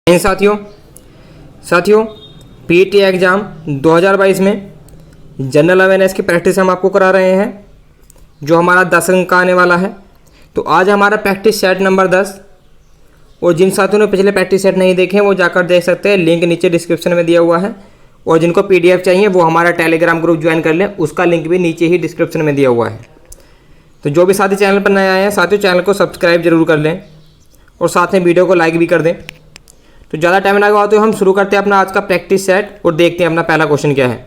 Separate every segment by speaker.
Speaker 1: साथियों PT exam 2022 में general awareness की प्रैक्टिस हम आपको करा रहे हैं, जो हमारा 10 अंक का आने वाला है। तो आज हमारा प्रैक्टिस सेट नंबर 10, और जिन साथियों ने पिछले प्रैक्टिस सेट नहीं देखे वो जाकर देख सकते हैं, लिंक नीचे डिस्क्रिप्शन में दिया हुआ है। और जिनको पीडीएफ चाहिए वो हमारा टेलीग्राम ग्रुप ज्वाइन कर लें, उसका लिंक भी नीचे ही डिस्क्रिप्शन में दिया हुआ है। तो जो भी साथी चैनल पर नए आए हैं, साथियों चैनल को सब्सक्राइब जरूर कर लें और साथ में वीडियो को लाइक भी कर दें। तो ज़्यादा टाइम ना गवाते हुए हम शुरू करते हैं अपना आज का प्रैक्टिस सेट और देखते हैं अपना पहला क्वेश्चन क्या है।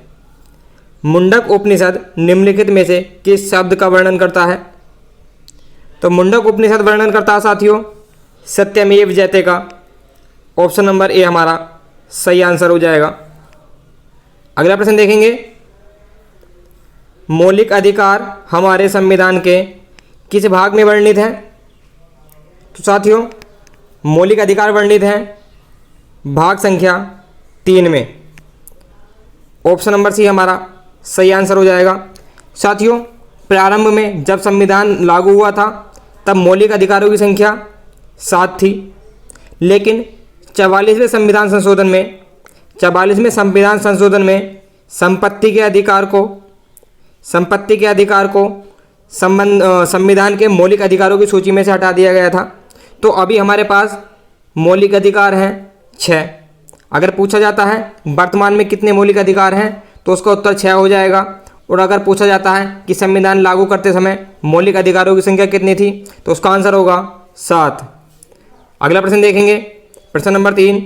Speaker 1: मुंडक उपनिषद निम्नलिखित में से किस शब्द का वर्णन करता है? तो मुंडक उपनिषद वर्णन करता है साथियों सत्यमेव जयते का। ऑप्शन नंबर ए हमारा सही आंसर हो जाएगा। अगला प्रश्न देखेंगे, मौलिक अधिकार हमारे संविधान के किस भाग में वर्णित है? तो साथियों मौलिक अधिकार वर्णित हैं भाग संख्या 3 में। ऑप्शन नंबर सी हमारा सही आंसर हो जाएगा। साथियों प्रारंभ में जब संविधान लागू हुआ था तब मौलिक अधिकारों की संख्या 7 थी, लेकिन 44वें संविधान संशोधन में संपत्ति के अधिकार को संविधान के मौलिक अधिकारों की सूची में से हटा दिया गया था। तो अभी हमारे पास मौलिक अधिकार हैं 6। अगर पूछा जाता है वर्तमान में कितने मौलिक अधिकार हैं तो उसका उत्तर 6 हो जाएगा। और अगर पूछा जाता है कि संविधान लागू करते समय मौलिक अधिकारों की संख्या कितनी थी तो उसका आंसर होगा 7। अगला प्रश्न देखेंगे, प्रश्न नंबर 3,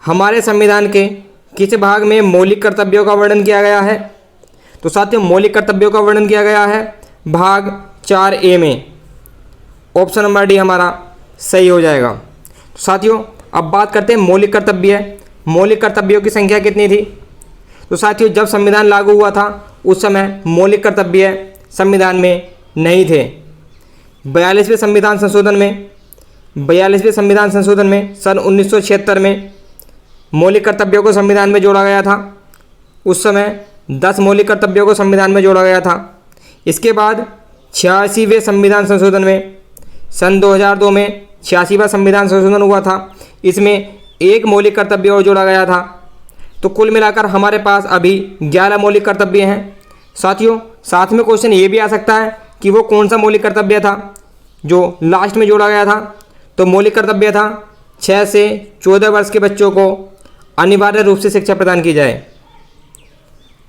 Speaker 1: हमारे संविधान के किस भाग में मौलिक कर्तव्यों का वर्णन किया गया है? तो साथियों मौलिक कर्तव्यों का वर्णन किया गया है भाग 4A में। ऑप्शन नंबर डी हमारा सही हो जाएगा। तो साथियों अब बात करते हैं मौलिक कर्तव्यों की संख्या कितनी थी? तो साथियों जब संविधान लागू हुआ था उस समय मौलिक कर्तव्य संविधान में नहीं थे। 42वें संविधान संशोधन में सन 1976 में मौलिक कर्तव्यों को संविधान में जोड़ा गया था। उस समय 10 मौलिक कर्तव्यों को संविधान में जोड़ा गया था। इसके बाद 86वें संविधान संशोधन में सन 2002 में 86वां संविधान संशोधन हुआ था। इसमें 1 मौलिक कर्तव्य और जोड़ा गया था। तो कुल मिलाकर हमारे पास अभी 11 मौलिक कर्तव्य हैं। साथियों साथ में क्वेश्चन ये भी आ सकता है कि वो कौन सा मौलिक कर्तव्य था जो लास्ट में जोड़ा गया था। तो मौलिक कर्तव्य था 6 से 14 वर्ष के बच्चों को अनिवार्य रूप से शिक्षा प्रदान की जाए।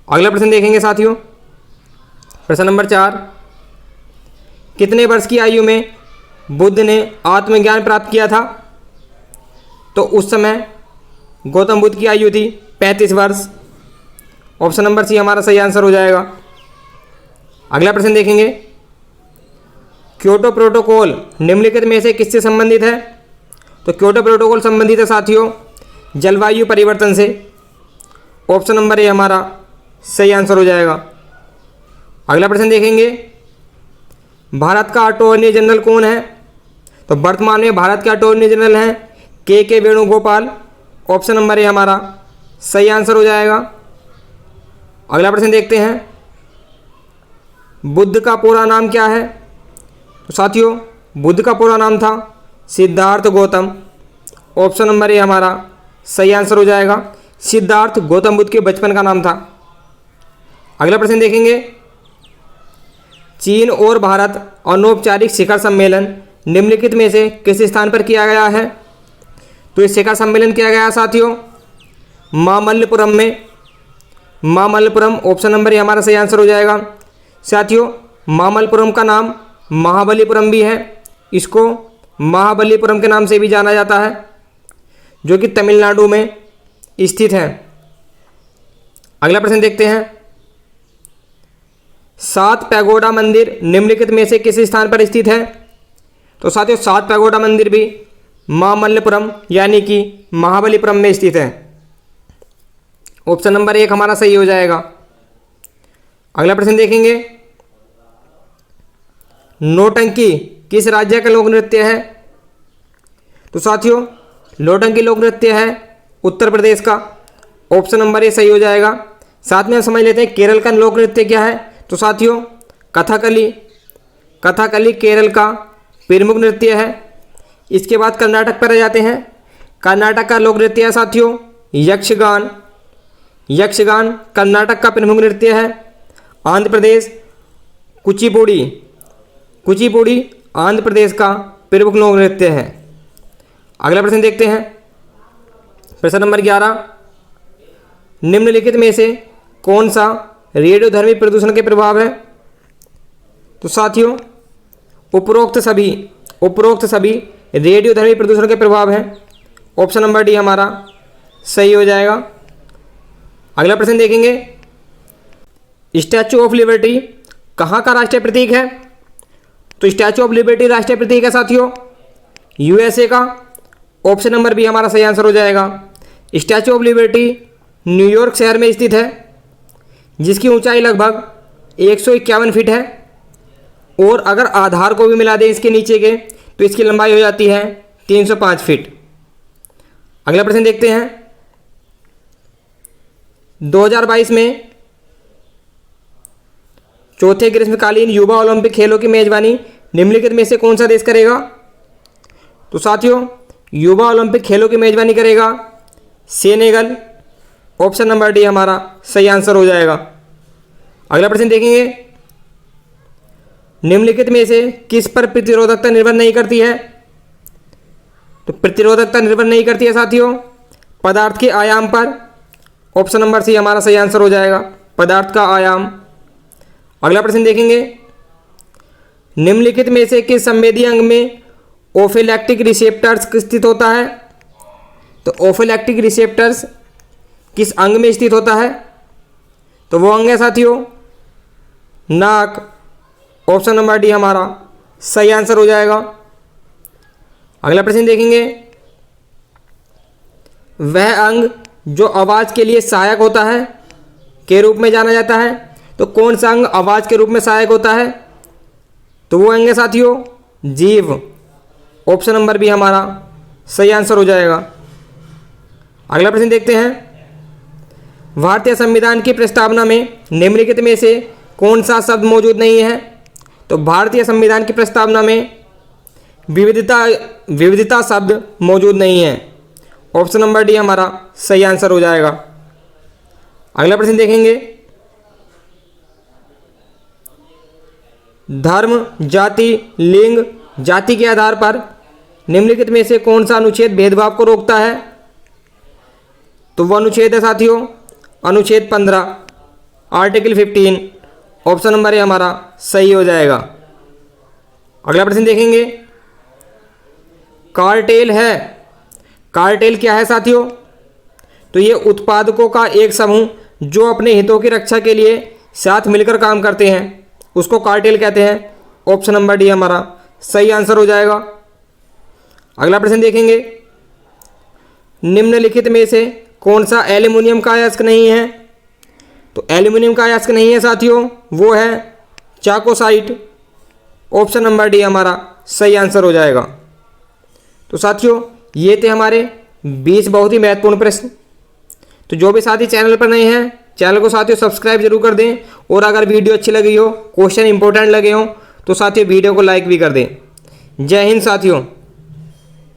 Speaker 1: अगला प्रश्न देखेंगे साथियों, प्रश्न नंबर 4, कितने वर्ष की आयु में बुद्ध ने आत्मज्ञान प्राप्त किया था? तो उस समय गौतम बुद्ध की आयु थी 35 वर्ष। ऑप्शन नंबर सी हमारा सही आंसर हो जाएगा। अगला प्रश्न देखेंगे, क्योटो प्रोटोकॉल निम्नलिखित में से किससे संबंधित है? तो क्योटो प्रोटोकॉल संबंधित है साथियों जलवायु परिवर्तन से। ऑप्शन नंबर ए हमारा सही आंसर हो जाएगा। अगला प्रश्न देखेंगे, भारत का अटॉर्नी जनरल कौन है? तो वर्तमान में भारत के अटॉर्नी जनरल हैं के वेणुगोपाल। ऑप्शन नंबर ए हमारा सही आंसर हो जाएगा। अगला प्रश्न देखते हैं, बुद्ध का पूरा नाम क्या है? तो साथियों बुद्ध का पूरा नाम था Siddharth Gautam. Option number A हमारा सही आंसर हो जाएगा। सिद्धार्थ गौतम बुद्ध के बचपन का नाम था। अगला प्रश्न देखेंगे, चीन और भारत अनौपचारिक शिखर सम्मेलन निम्नलिखित में से किस स्थान पर किया गया है? तो इस शिखर सम्मेलन किया गया साथियों मामल्लपुरम में। ऑप्शन नंबर ए हमारा सही आंसर हो जाएगा। साथियों मामल्लपुरम का नाम महाबलीपुरम भी है। इसको महाबलीपुरम के नाम से भी जाना जाता है, जो कि तमिलनाडु में स्थित है। अगला प्रश्न देखते हैं, 7 पैगोडा मंदिर निम्नलिखित में से किस स्थान पर स्थित है? तो साथियों 7 पैगोडा मंदिर भी मामल्लपुरम यानी कि महाबलीपुरम में स्थित है। ऑप्शन नंबर 1 हमारा सही हो जाएगा। अगला प्रश्न देखेंगे, नौटंकी किस राज्य का लोक नृत्य है? तो साथियों नौटंकी लोक नृत्य है उत्तर प्रदेश का। ऑप्शन नंबर ए सही हो जाएगा। साथ में हम समझ लेते हैं केरल का लोक नृत्य क्या है। तो साथियों कथकली केरल का प्रमुख नृत्य है। इसके बाद कर्नाटक पर आ जाते हैं। कर्नाटक का लोक नृत्य है साथियों यक्षगान। यक्षगान कर्नाटक का प्रमुख नृत्य है। आंध्र प्रदेश कुचिपुड़ी। कुचिपुड़ी आंध्र प्रदेश का प्रमुख लोक नृत्य है। अगला प्रश्न देखते हैं, प्रश्न नंबर 11, निम्नलिखित में से कौन सा रेडियोधर्मी प्रदूषण के प्रभाव है? तो साथियों उपरोक्त सभी रेडियोधर्मी प्रदूषण के प्रभाव हैं। ऑप्शन नंबर डी हमारा सही हो जाएगा। अगला प्रश्न देखेंगे, स्टैचू ऑफ लिबर्टी कहाँ का राष्ट्रीय प्रतीक है? तो स्टैचू ऑफ लिबर्टी राष्ट्रीय प्रतीक है साथियों यूएसए का। ऑप्शन नंबर बी हमारा सही आंसर हो जाएगा। स्टैचू ऑफ लिबर्टी न्यूयॉर्क शहर में स्थित है, जिसकी ऊंचाई लगभग 151 फीट है, और अगर आधार को भी मिला दें इसके नीचे के तो इसकी लंबाई हो जाती है 305 फीट। अगला प्रश्न देखते हैं, 2022 में चौथे ग्रीष्मकालीन युवा ओलंपिक खेलों की मेजबानी निम्नलिखित में से कौन सा देश करेगा? तो साथियों युवा ओलंपिक खेलों की मेजबानी करेगा सेनेगल। ऑप्शन नंबर डी हमारा सही आंसर हो जाएगा। अगला प्रश्न देखेंगे, निम्नलिखित में से किस पर प्रतिरोधकता निर्भर नहीं करती है? तो प्रतिरोधकता निर्भर नहीं करती है साथियों पदार्थ के आयाम पर। ऑप्शन नंबर सी हमारा सही आंसर हो जाएगा, पदार्थ का आयाम। अगला प्रश्न देखेंगे, निम्नलिखित में से किस संवेदी अंग में ओफेलैक्टिक रिसेप्टर्स स्थित होता है? तो ओफेलैक्टिक रिसेप्टर्स किस अंग में स्थित होता है? तो वो अंग है साथियों नाक। ऑप्शन नंबर डी हमारा सही आंसर हो जाएगा। अगला प्रश्न देखेंगे, वह अंग जो आवाज़ के लिए सहायक होता है के रूप में जाना जाता है, तो कौन सा अंग आवाज़ के रूप में सहायक होता है? तो वो अंग है साथियों जीभ। ऑप्शन नंबर बी हमारा सही आंसर हो जाएगा। अगला प्रश्न देखते हैं, भारतीय संविधान की प्रस्तावना में निम्नलिखित में से कौन सा शब्द मौजूद नहीं है? तो भारतीय संविधान की प्रस्तावना में विविधता शब्द मौजूद नहीं है। ऑप्शन नंबर डी हमारा सही आंसर हो जाएगा। अगला प्रश्न देखेंगे, धर्म जाति लिंग जाति के आधार पर निम्नलिखित में से कौन सा अनुच्छेद भेदभाव को रोकता है? तो वह अनुच्छेद है साथियों अनुच्छेद 15 आर्टिकल 15। ऑप्शन नंबर ए हमारा सही हो जाएगा। अगला प्रश्न देखेंगे, कार्टेल है। कार्टेल क्या है साथियों? तो ये उत्पादकों का एक समूह जो अपने हितों की रक्षा के लिए साथ मिलकर काम करते हैं, उसको कार्टेल कहते हैं। ऑप्शन नंबर डी हमारा सही आंसर हो जाएगा। अगला प्रश्न देखेंगे, निम्नलिखित में से कौन सा एल्यूमिनियम का अयस्क नहीं है? तो एल्यूमिनियम का अयस्क नहीं है साथियों, वो है चाकोसाइट। ऑप्शन नंबर डी हमारा सही आंसर हो जाएगा। तो साथियों ये थे हमारे 20 बहुत ही महत्वपूर्ण प्रश्न। तो जो भी साथी चैनल पर नए हैं, चैनल को साथियों सब्सक्राइब जरूर कर दें, और अगर वीडियो अच्छी लगी हो, क्वेश्चन इंपॉर्टेंट लगे हो, तो साथियों वीडियो को लाइक भी कर दें। जय हिंद साथियों।